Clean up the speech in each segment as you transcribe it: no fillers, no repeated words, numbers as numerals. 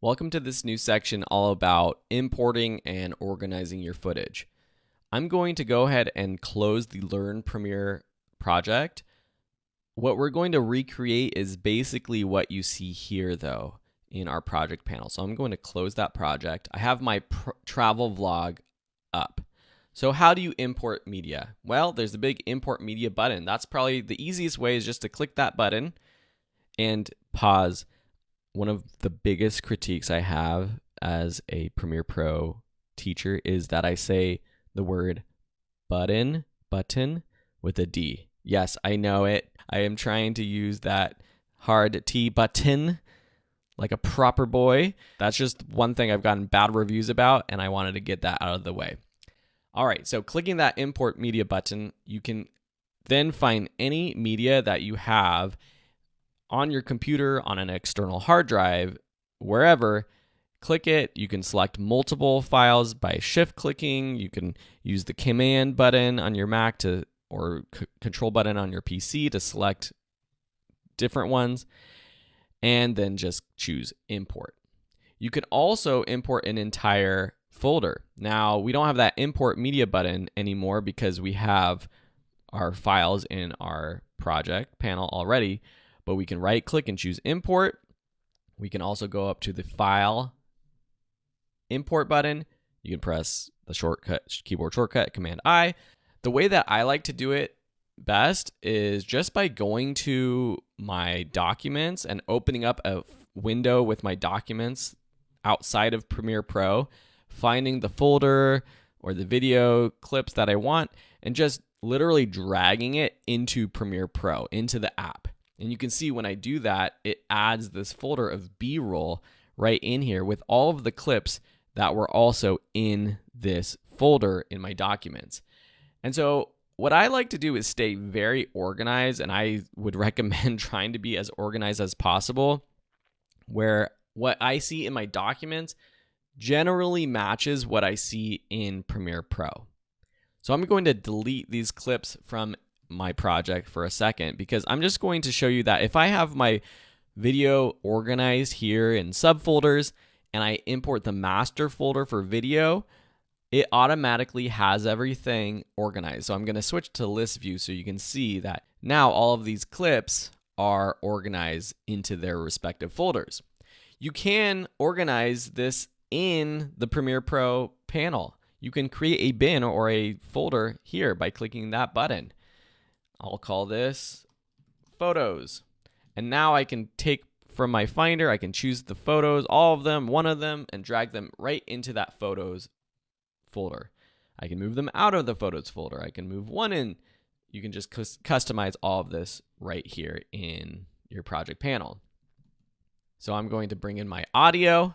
Welcome to this new section all about importing and organizing your footage. I'm going to go ahead and close the Learn Premiere project. What we're going to recreate is basically what you see here though in our project panel. So I'm going to close that project. I have my travel vlog up. So how do you import media? Well, there's a big import media button. That's probably the easiest way is just to click that button and pause. One of the biggest critiques I have as a Premiere Pro teacher is that I say the word button with a D. Yes, I know it. I am trying to use that hard T button like a proper boy. That's just one thing I've gotten bad reviews about, and I wanted to get that out of the way. All right, so clicking that import media button, you can then find any media that you have on your computer, on an external hard drive, wherever. Click it. You can select multiple files by shift clicking. You can use the command button on your Mac or control button on your PC to select different ones, and then just choose import. You can also import an entire folder. Now, we don't have that import media button anymore because we have our files in our project panel already. But we can right click and choose import. We can also go up to the file import button. You can press the keyboard shortcut Command I. The way that I like to do it best is just by going to my documents and opening up a window with my documents outside of Premiere Pro, finding the folder or the video clips that I want, and just literally dragging it into Premiere Pro, into the app. And you can see when I do that, it adds this folder of B-roll right in here with all of the clips that were also in this folder in my documents. And so what I like to do is stay very organized, and I would recommend trying to be as organized as possible, where what I see in my documents generally matches what I see in Premiere Pro. So I'm going to delete these clips from my project for a second because I'm just going to show you that if I have my video organized here in subfolders and I import the master folder for video, it automatically has everything organized. So I'm going to switch to list view so you can see that now all of these clips are organized into their respective folders. You can organize this in the Premiere Pro panel. You can create a bin or a folder here by clicking that button. I'll call this photos. And now I can take from my finder, I can choose the photos, all of them, one of them, and drag them right into that photos folder. I can move them out of the photos folder. I can move one in. You can just customize all of this right here in your project panel. So I'm going to bring in my audio.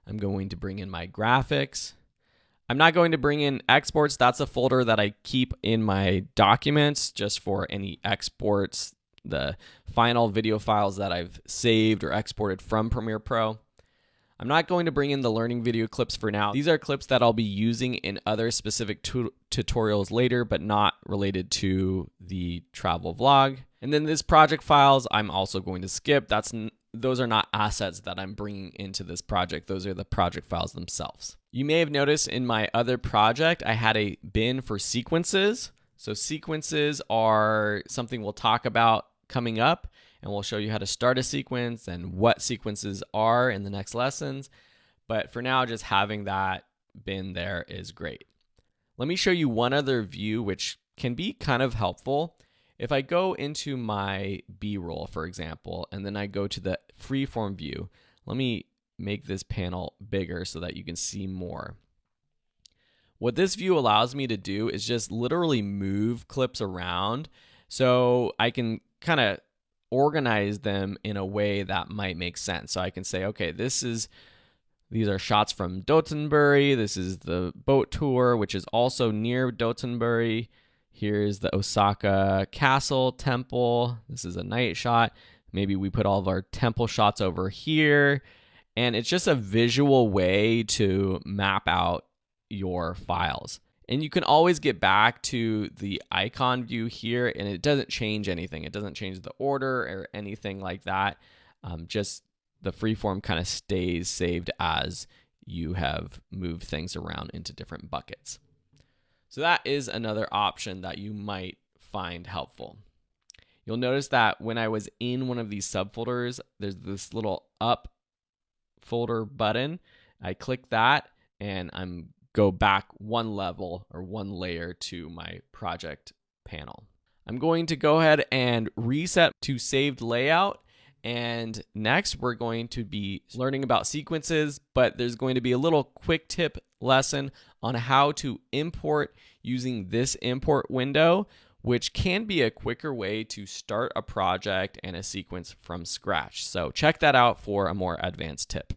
I'm going to bring in my graphics. I'm not going to bring in exports. That's a folder that I keep in my documents just for any exports, the final video files that I've saved or exported from Premiere Pro. I'm not going to bring in the learning video clips for now. These are clips that I'll be using in other specific tutorials later, but not related to the travel vlog. And then this project files, I'm also going to skip. Those are not assets that I'm bringing into this project. Those are the project files themselves. You may have noticed in my other project, I had a bin for sequences. So sequences are something we'll talk about coming up, and we'll show you how to start a sequence and what sequences are in the next lessons. But for now, just having that bin there is great. Let me show you one other view which can be kind of helpful. If I go into my B-roll, for example, and then I go to the freeform view, let me make this panel bigger so that you can see more. What this view allows me to do is just literally move clips around so I can kind of organize them in a way that might make sense. So I can say, okay, these are shots from Dotonbori. This is the boat tour, which is also near Dotonbori. Here's the Osaka Castle Temple. This is a night shot. Maybe we put all of our temple shots over here. And it's just a visual way to map out your files. And you can always get back to the icon view here, and it doesn't change anything. It doesn't change the order or anything like that. Just the freeform kind of stays saved as you have moved things around into different buckets. So that is another option that you might find helpful. You'll notice that when I was in one of these subfolders, there's this little up folder button. I click that and I'm go back one level or one layer to my project panel. I'm going to go ahead and reset to saved layout. And next, we're going to be learning about sequences, but there's going to be a little quick tip lesson on how to import using this import window, which can be a quicker way to start a project and a sequence from scratch. So check that out for a more advanced tip.